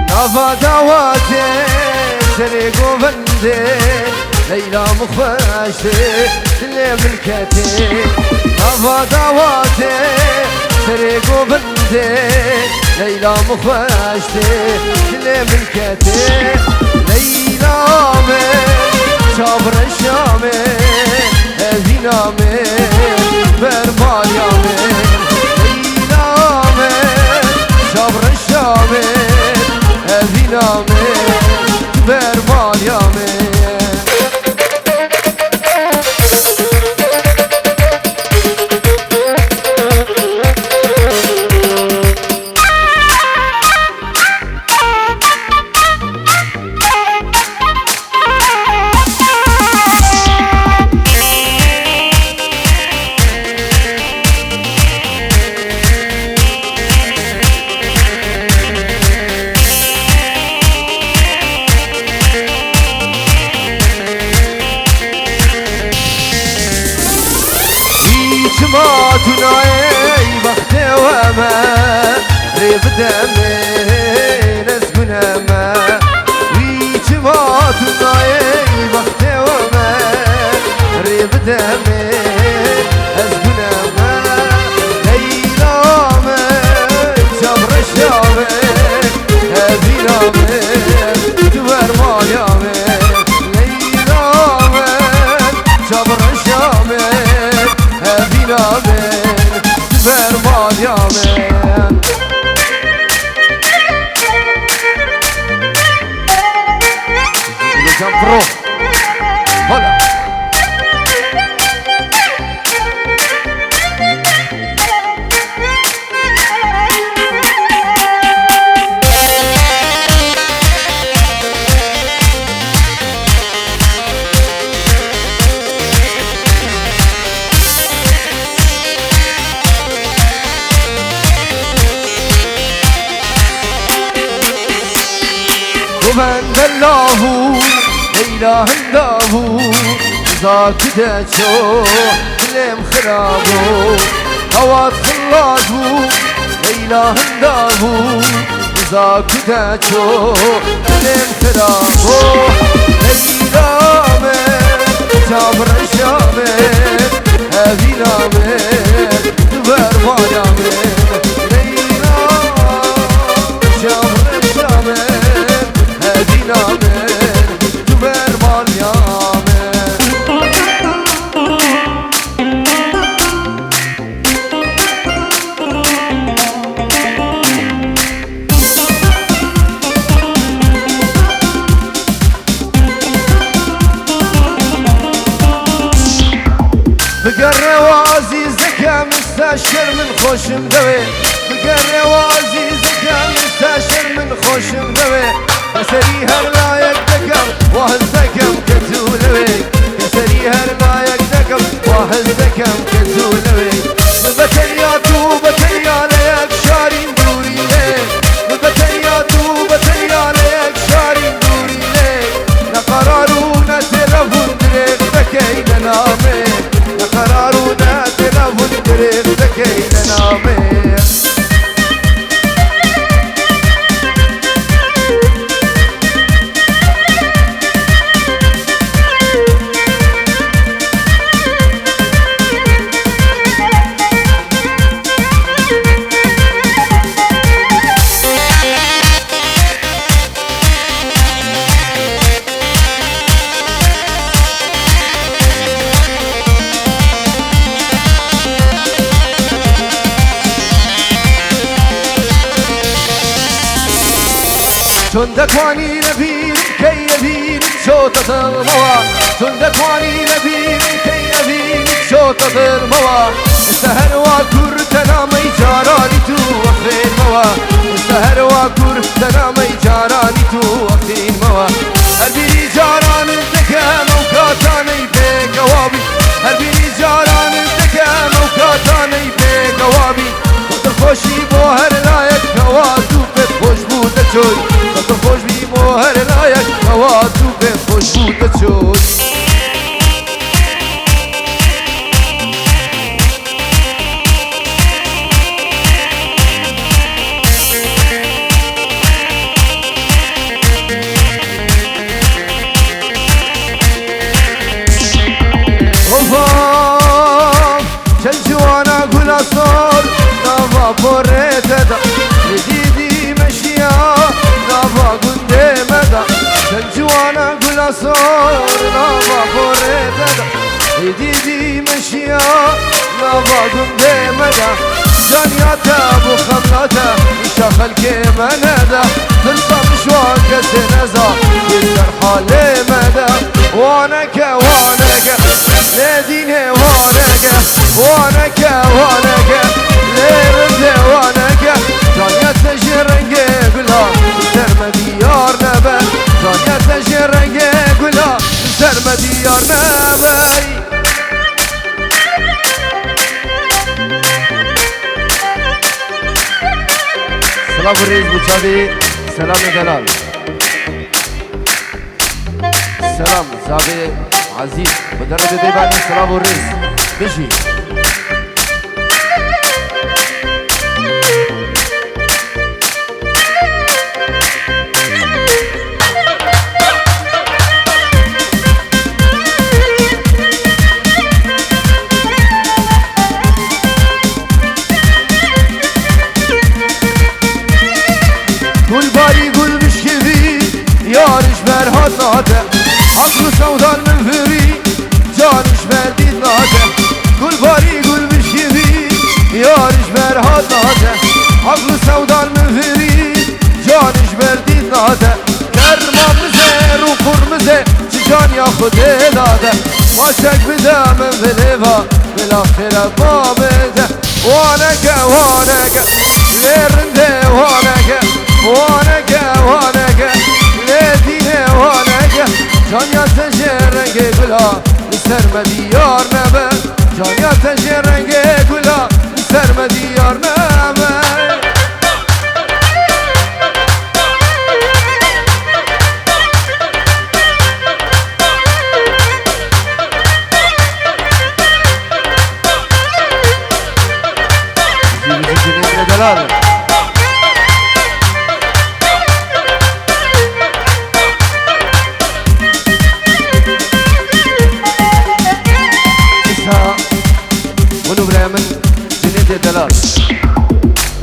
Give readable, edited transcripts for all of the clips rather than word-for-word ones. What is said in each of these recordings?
نافا دعواتي سري قوبندي ليلى مخفاشتي اللي ملكتي نافا دعواتي سري قوبندي ليلى مخفاشتي اللي ملكتي ليلى من شابر الشامي هذي نامي برمال يامي ليلى من شابر الشامي هذي نامي برمال يامي ما تناي بختي وما ريب دمي نسكن ما ويش ما تناي بختي وما ريب دمي نسكن ما ليلى من جبر الشامي هذي نامي تبر مال يامي ليلى من جبر الشامي هذي نامي برمال يامي برو هلا ومن دلاه إله الله ذاك دشو كلم خرابو هوات خلاصو إله الله ذاك دشو كلم خرابو إله من جابر الشامي هذي نامي برمال يامي إله جابر الشامي هذي نامي برمال يامي بقري وعزيزك يا مستشر من خوش مدوي بقري وعزيزك يا مستشر من خوش مدوي كسري هرلا يقدكم وهزكم كتولوي كسري هرلا يقدكم وهزكم كتولوي ببترياتو بترياليك شارين دوري ليك ببترياتو بترياليك شارين دوري ليك نقرارونا تلفون دريق ذكينا نامي نقرارونا تلفون دريق ذكينا نامي چون دکوانی نبین که یبین شوت درموا چون دکوانی نبین که یبین شوت درموا سهر و کور تنامی جارانی تو وفین موا سهر و کور تنامی بوريتدا جديدي مشيا نافا قدامدا سنجوانا قول صور نافا بوريتدا جديدي مشيا نافا قدامدا جانياتا ابو خملاتا شغل كيماندا ترسم شواك سنزا يسر حالي مدى وانك وانك لديني وانك وانك وانك ليرد وانك جانياتا جرنجي قلا سر ديار نبا جانياتا جرنجي قلا سر ديار نبا سلام الرئيس بوشادي سلام دلال سلام زابي عزيز مدرب ديباني سلام الرئيس بيجي عقل سودان من فري جانش بردي ناده قول باري قول بشكي يارش برهاد ناده عقل سودان من فري جانش بردي ناده درمان مزه رو قرمزه جان ياخد داده واشك بدا من فليفا بالاخره ما بده وانك وانك ليرنده وانك وانك وانك لدينه وانك جانيا تجير رنگي گلا لسر مديار نبا جانيا تجير رنگي گلا لسر مديار نبا دلال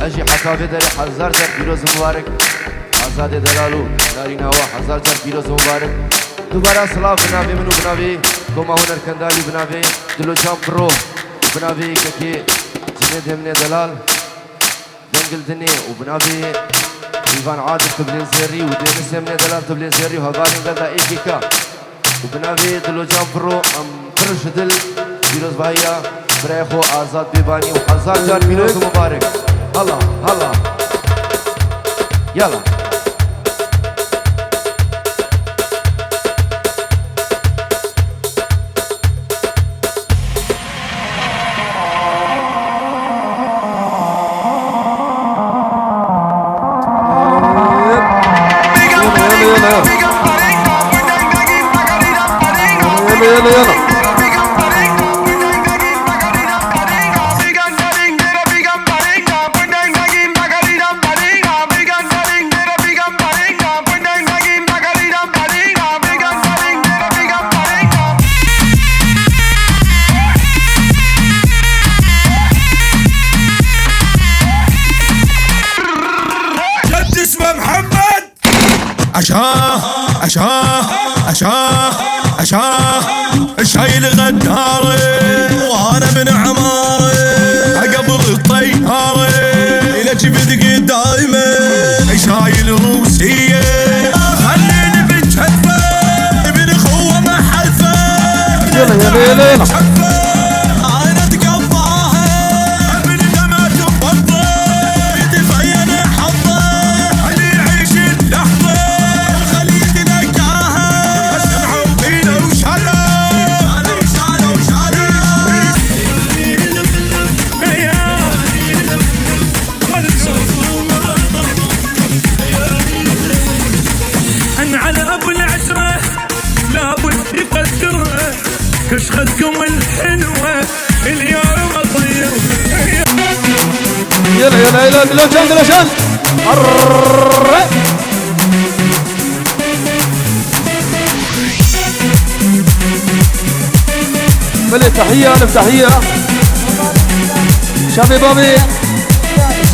اجي حسابي داري حزار جر بيروز مبارك آزاد دلالو دارين هوا حزار جر بيروز مبارك دوباره سلاف بنابي منو بنابي كوما هنر كندالي بنابي دلو جام برو بنابي كي جنيد همني دلال دنقل دني وبنابي ايفان عادل تبلين زيري ودينس همني دلال تبلين زيري وهغارين قدا ايكيكا وبنابي دلو جام برو ام برش دل بيروز باهيا بريخو آزاد بيباني وحزار جار بيروز مبارك هلا هلا يلا يلا عشاه شايل غداري وانا من عماري قبل الطياري الى جبدك دايما شايل روسيه خليني بجحفه ابن اخوه ما حلفه يلا يلا كشختكم الحلوة اليوم اطير يلا يلا يلا دلوشان دلوشان بلي تحية ألف تحية شابي بابي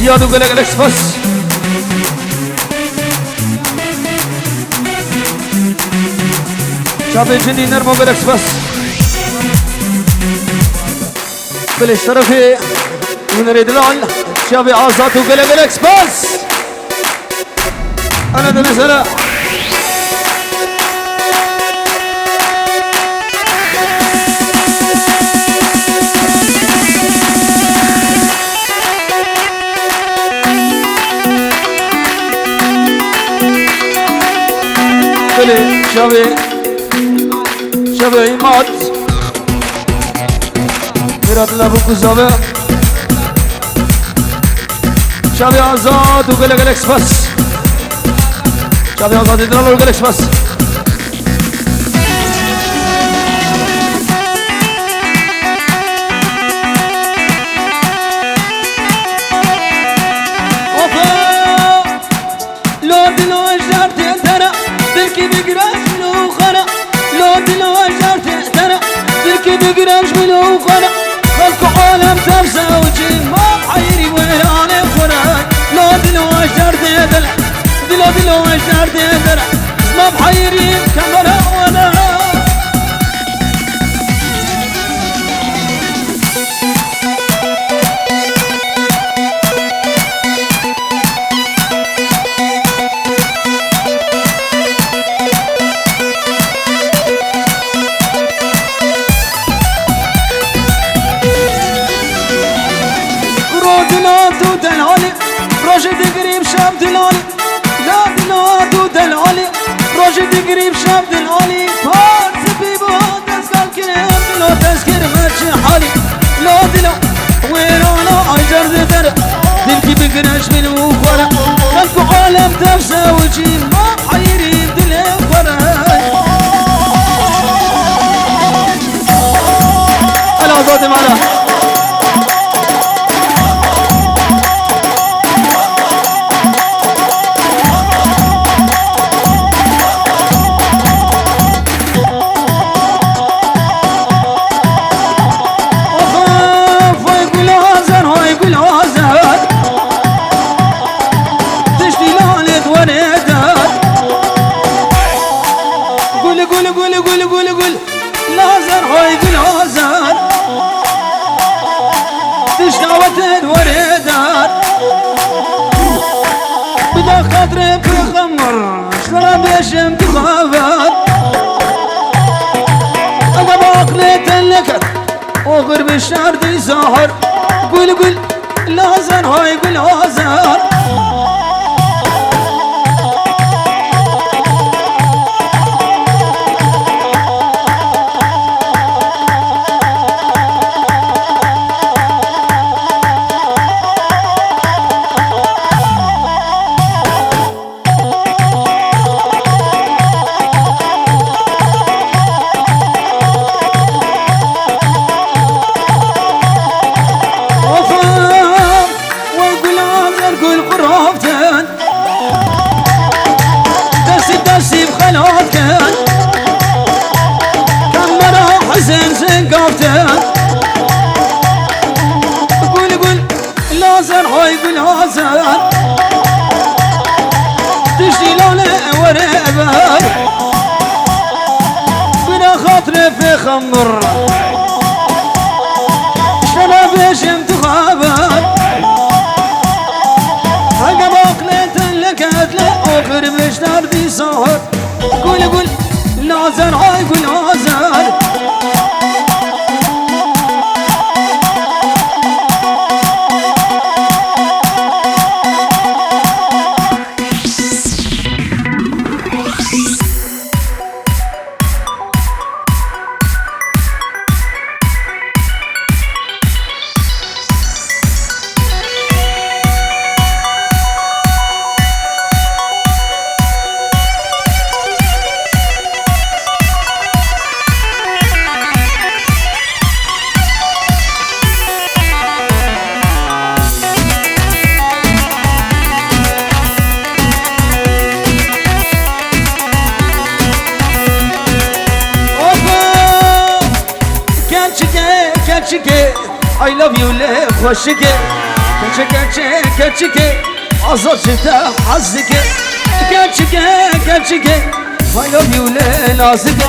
زياد وقلق الاكسبرس شاب الجني نرمو بالاكسبرس بالاشترافي ونريد العل شاب عاصات وقلق الاكسبرس انا ده مسألة شبه عماد مراد لابو كوزابه شبه آزاد وقلق الاكسبرس شبه آزاد يدرال وقلق الاكسبرس بقراش بلو خنا خلق عالم تفسى وجي ما حيري ويراني خنا لا دلو اشتر دلع دلو اشتر دلع ما بحيري كمرا وانا روجد قريب شاب دلالي لا دلال دلالي روجد قريب شاب دلالي فات بيبو تسكر كريم دلو تسكر ماشي حالي لا دلو ويرانا اجر ذكر دلكي بقرش من وفرا خلقو عالم تفسى وجي ما حيري دلي فرا انا وزاتي معنا خاطري بخمر شرب يشم تخافر انا باقلي تلكت وغر بالشهر دي سهر قول لازر هاي قول لازر قول لازر هاي قول لازر تشتي لونه ورقبه بلا خاطري في خمر شرب يشم تخابر عقبك لتلكت لأخر بشتر دي سهر قول لازر هاي قول لازر I love you ليه خوشك كتشكي عزرشتا حزكي كتشكي I love you لازكي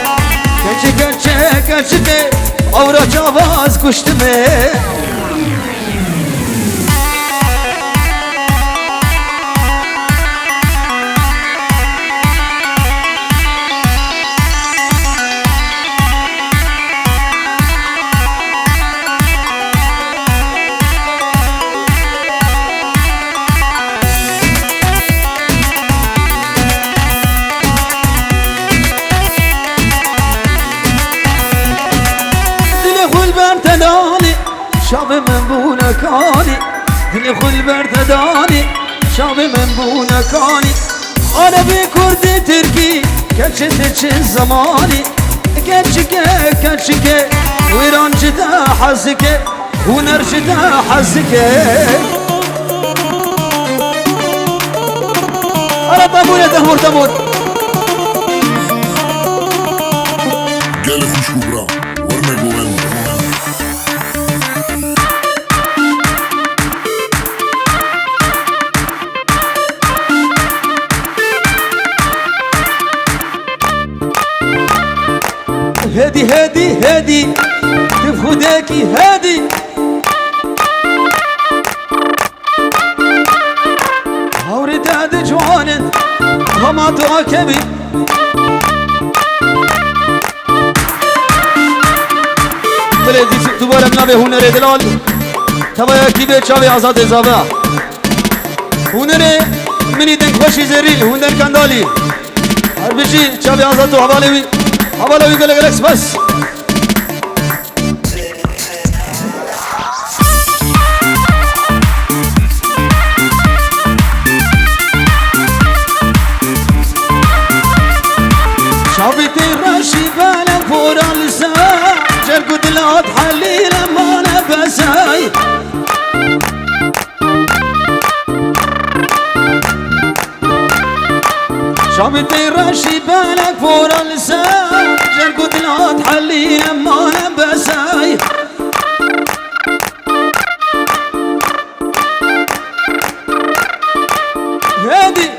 كتشكي اورا جواز كشتمي شاب من بونكاني دل خل بردداني شاب من بونكاني أنا بكردي تركي كتشتش زماني كتشكي ويران جدا حزكي ونر جدا حزكي أنا طابور يا طابور قال خوش كبرى ورنا جوان هادي كيف خداكي هادي هوريت هادي جوانن هما تراكبي بلدي دوباره منابه هنر دلال تبايا کی به چاوی آزاد زابا هنر منی دنگ خوشی زریل هنر کندالی هر بچی چاوی آزاد تو حواله گله گلکس بس شابتي راشي بالك فورا لسان جرقو دلات حليل ما نبساي شابتي راشي بالك فورا لسان جرقو دلات حليل ما نبساي هادي